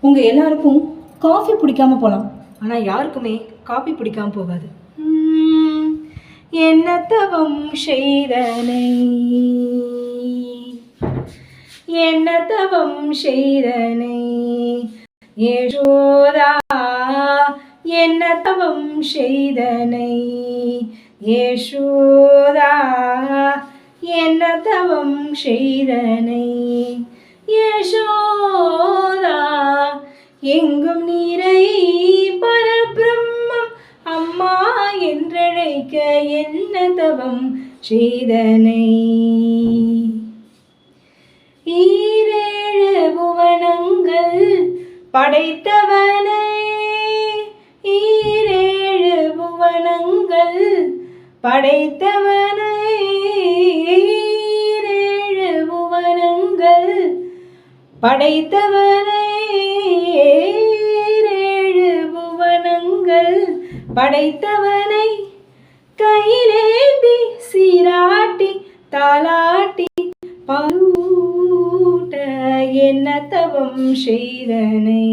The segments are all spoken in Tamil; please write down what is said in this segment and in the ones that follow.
உங்கள் எல்லாருக்கும் காஃபி பிடிக்காம போகலாம், ஆனால் யாருக்குமே காஃபி பிடிக்காம போகாது. என்ன தவம் செய்தனை, என்ன தவம் செய்தனை யசோதா, என்ன தவம் செய்தனை யசோதா, என்ன தவம் செய்தனை யசோதா. எங்கும் நீரை பரபிரம்மம் அம்மா என்றழைக்க என்ன தவம் செய்தனை. ஈரேழு புவனங்கள் படைத்தவனை, ஈரேழு புவனங்கள் படைத்தவனை, ஈரேழு புவனங்கள் படைத்தவனை, ஈரேழு புவனங்கள் படைத்தவனை கையிலேந்தி சீராட்டி தாலாட்டி பாலூட்ட என்ன தவம் செய்தனை.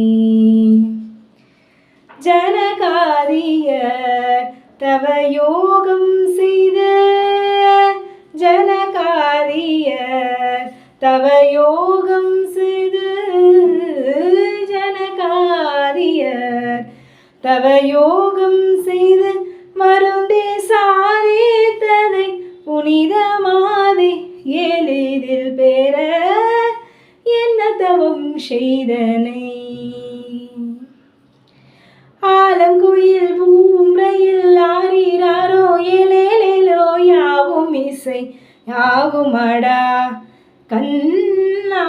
ஜனகாரியர் தவ யோகம் செய்த, ஜனகாரியர் தவ யோகம் செய்த, ஜனகாரியர் தவ யோகம் செய்து மருந்தே சாதித்ததை புனிதமாதை எளிதில் பெற என்ன தவம் செய்தனை. ஆலங்குயில் பூம்ரையில் ஆரிராரோ ஏலேலேலோ யாவும் இசை யாகுமடா கண்ணா.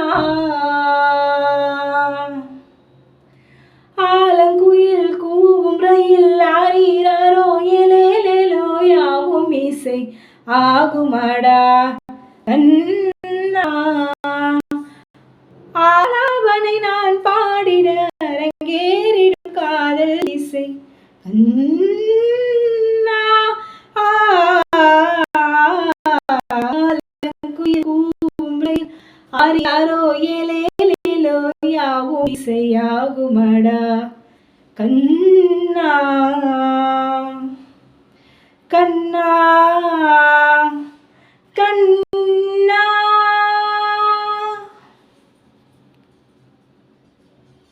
ஆலங்குயில் கூவும் ரயில் ஆரிராரோ ஏலேலேலோ யாவும் இசை ஆகுமடா கண்ணா. ஆலாபனை நான் பாடிட அரங்கேறிடும் காதல் இசை கண்ணா. ஆலங்குயில் கூவும் ரயில் ஆரிராரோ ஏலேலேலோ யாவும் இசையாகுமடா கண்ணா கண்ணா.